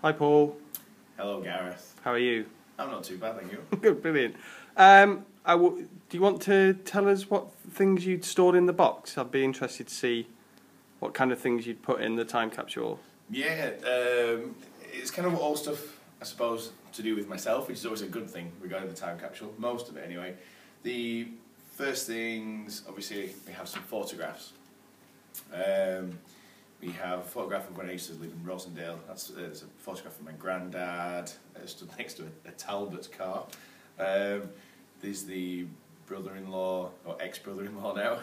Hi Paul, Hello, Gareth. how are you? I'm not too bad, thank you. Good, brilliant. Do you want to tell us what things you'd stored in the box? I'd be interested to see what kind of things you'd put in the time capsule. Yeah, it's kind of all stuff, I suppose, to do with myself, which is always a good thing regarding the time capsule, most of it anyway. The first things, obviously, we have some photographs. We have a photograph of when I used to live in Rosendale. There's a photograph of my granddad. Stood next to a Talbot car. There's the brother-in-law, or ex-brother-in-law now.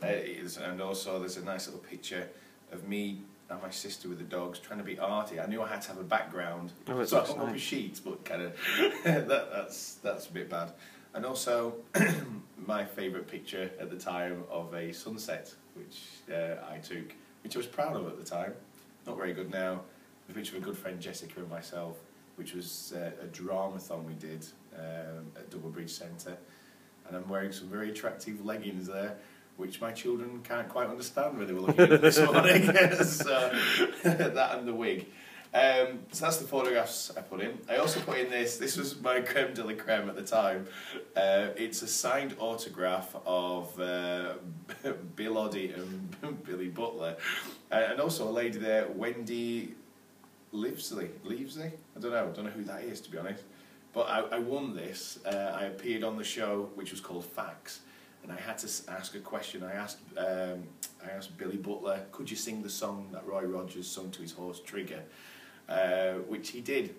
And also there's a nice little picture of me and my sister with the dogs trying to be arty. I knew I had to have a background, so I hung up a sheet, but kind of that's a bit bad. And also my favourite picture at the time of a sunset, which I took, which I was proud of at the time. Not very good now. A picture of a good friend Jessica and myself, which was a dramathon we did at Double Bridge Centre, and I'm wearing some very attractive leggings there, which my children can't quite understand when they were looking at it this morning. So that and the wig. So that's the photographs I put in. I also put in this was my creme de la creme at the time. It's a signed autograph of Bill Oddie and Billy Butler, and also a lady there, Wendy Leavesley. I don't know who that is, to be honest. But I won this. I appeared on the show, which was called Facts, and I had to ask a question. I asked Billy Butler, could you sing the song that Roy Rogers sung to his horse Trigger? Which he did,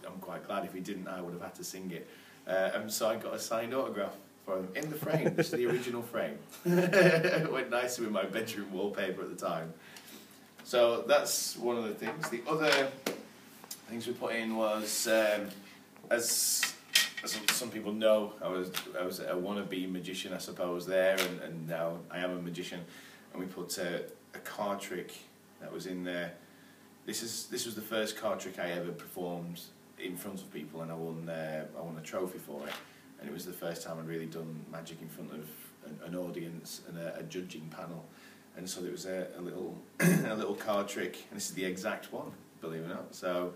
I'm quite glad. If he didn't, I would have had to sing it. And so I got a signed autograph for him in the frame. This is the original frame. It went nicely with my bedroom wallpaper at the time. So that's one of the things. The other things we put in was, as some people know, I was a wannabe magician, I suppose, there, and now I am a magician. And we put a card trick that was in there. This was the first card trick I ever performed in front of people, and I won a trophy for it. And it was the first time I'd really done magic in front of an audience and a judging panel. And so there was a little a little card trick, and this is the exact one, believe it or not. So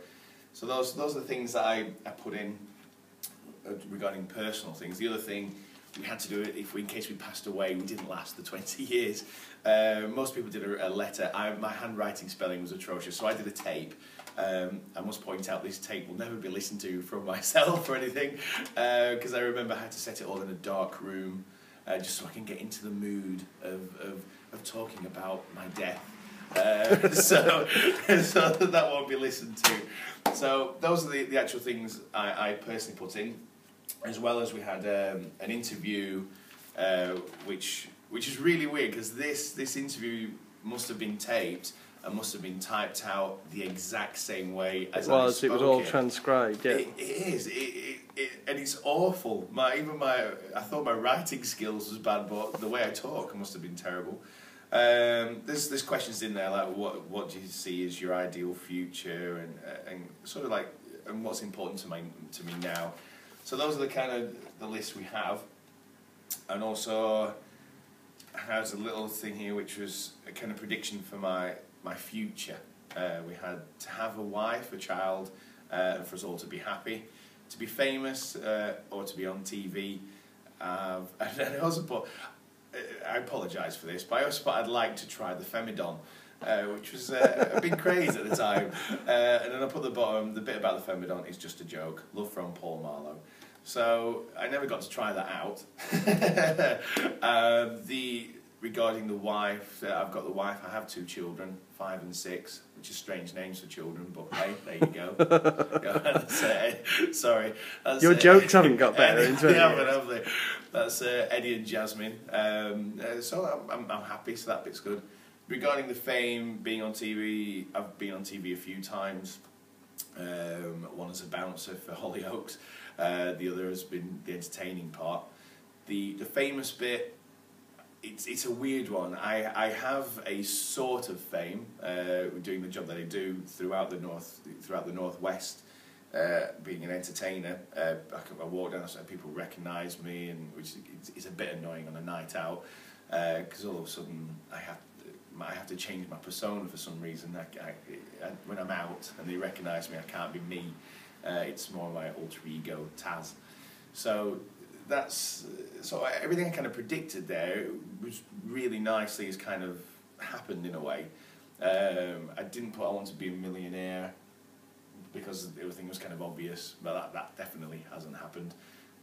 those are the things that I put in regarding personal things. The other thing, we had to do it in case we passed away. We didn't last the 20 years. Most people did a letter. My handwriting spelling was atrocious, so I did a tape. I must point out this tape will never be listened to from myself or anything, because I remember I had to set it all in a dark room, just so I can get into the mood of talking about my death. So that won't be listened to. So those are the actual things I personally put in, as well as we had an interview, which is really weird, because this interview must have been taped and must have been typed out the exact same way as I spoke. It was all transcribed, yeah. It is, and it's awful. I thought my writing skills was bad, but the way I talk must have been terrible. There's questions in there like what do you see as your ideal future, and sort of like, and what's important to me now. So those are the kind of the list we have. And also has a little thing here which was a kind of prediction for my future. We had to have a wife, a child, and for us all to be happy, to be famous, or to be on TV. And I also put, I apologise for this, but I also thought I'd like to try the Femidon, which was a big craze at the time. And then I put the bit about the Femidon is just a joke. Love from Paul Marlowe. So I never got to try that out. Regarding the wife, I've got the wife. I have 2 children, 5 and 6, which is strange names for children, but hey, there you go. Sorry. Your jokes haven't got better in 20 years. Have they? That's Eddie and Jasmine. So I'm happy, so that bit's good. Regarding the fame, being on TV, I've been on TV a few times. One as a bouncer for Hollyoaks. The other has been the entertaining part. The famous bit, it's a weird one. I have a sort of fame doing the job that I do throughout the northwest, being an entertainer. I walk down and people recognise me, and which is a bit annoying on a night out, because all of a sudden I have to change my persona for some reason. When I'm out and they recognise me, I can't be me. It's more my alter ego, Taz. So everything I kind of predicted there was really nicely has kind of happened in a way. I didn't put I want to be a millionaire because everything was kind of obvious, but that definitely hasn't happened.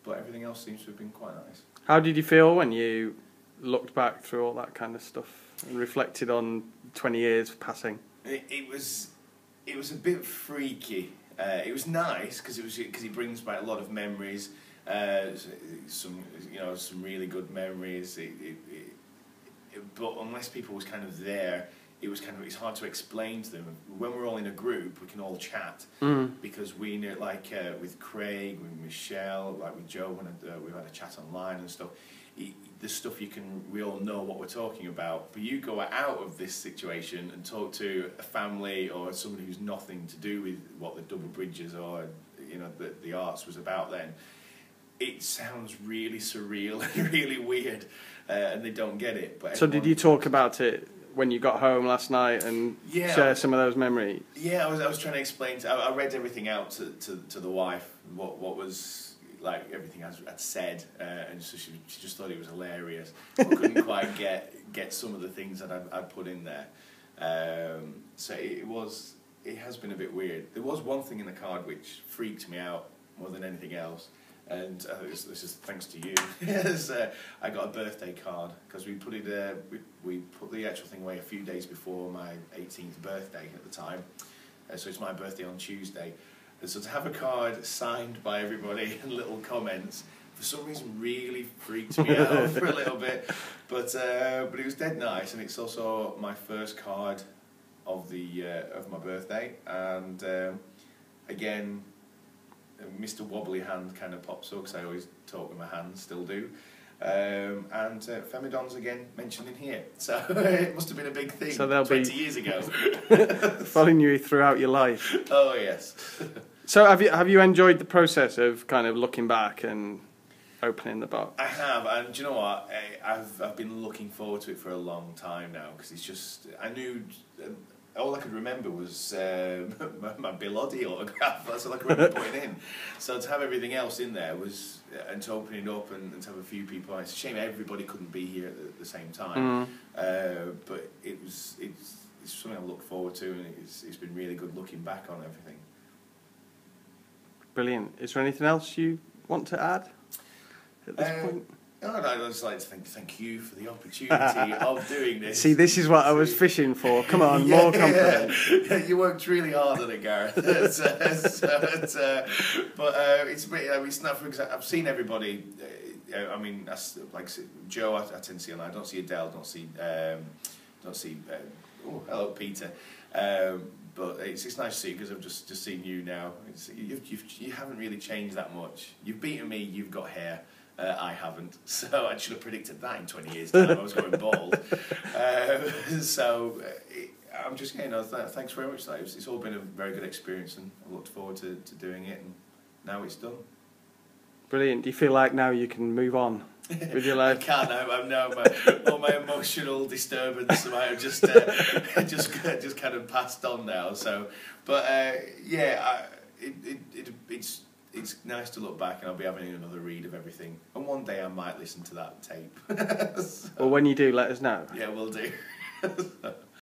But everything else seems to have been quite nice. How did you feel when you looked back through all that kind of stuff and reflected on 20 years passing? It was a bit freaky. It was nice because it brings back a lot of memories. Some really good memories. But unless people was kind of there, it's hard to explain to them. When we're all in a group, we can all chat because we know, like with Craig, with Michelle, like with Joe, when we've had a chat online and stuff. The stuff we all know what we're talking about. But you go out of this situation and talk to a family or somebody who's nothing to do with what the Double Bridges or the arts was about then. It sounds really surreal and really weird, and they don't get it. But so did you talk about it when you got home last night and share some of those memories? Yeah, I was trying to explain. I read everything out to the wife. What was like everything I'd said, and so she just thought it was hilarious. I couldn't quite get some of the things that I'd put in there. So it has been a bit weird. There was one thing in the card which freaked me out more than anything else. And this is thanks to you. I got a birthday card because we put the actual thing away a few days before my 18th birthday at the time. So it's my birthday on Tuesday. And so to have a card signed by everybody and little comments for some reason really freaked me out for a little bit. But it was dead nice, and it's also my first card of my birthday. And again, Mr. Wobbly Hand kind of pops up because I always talk with my hands, still do. And Femidon's again mentioned in here, so it must have been a big thing. So 20 years ago, following you throughout your life. Oh yes. So have you enjoyed the process of kind of looking back and opening the box? I have, and do you know what? I've been looking forward to it for a long time now because it's just I knew. All I could remember was my Bill Oddie autograph. That's all I could remember putting in. So to have everything else in there was, and to open it up and to have a few people. It's a shame everybody couldn't be here at the same time. But it's something I look forward to, and it's been really good looking back on everything. Brilliant. Is there anything else you want to add at this point? I'd just like to thank you for the opportunity of doing this. See, this is what I was fishing for. Come on, more confidence. You worked really hard on it, Gareth. But it's not because I've seen everybody. I mean, like Joe, I tend to see online. I don't see Adele. Don't see. Oh, hello, Peter. But it's nice to see because I've just seen you now. You haven't really changed that much. You've beaten me. You've got hair. I haven't, so I should have predicted that in 20 years' time. I was going bald. I'm just thanks very much. It's all been a very good experience, and I looked forward to doing it, and now it's done. Brilliant. Do you feel like now you can move on with your life? I can't. I'm now all my emotional disturbance might have just kind of passed on now. So, but it's nice to look back, and I'll be having another read of everything. And one day I might listen to that tape. Well, when you do, let us know. Yeah, we'll do.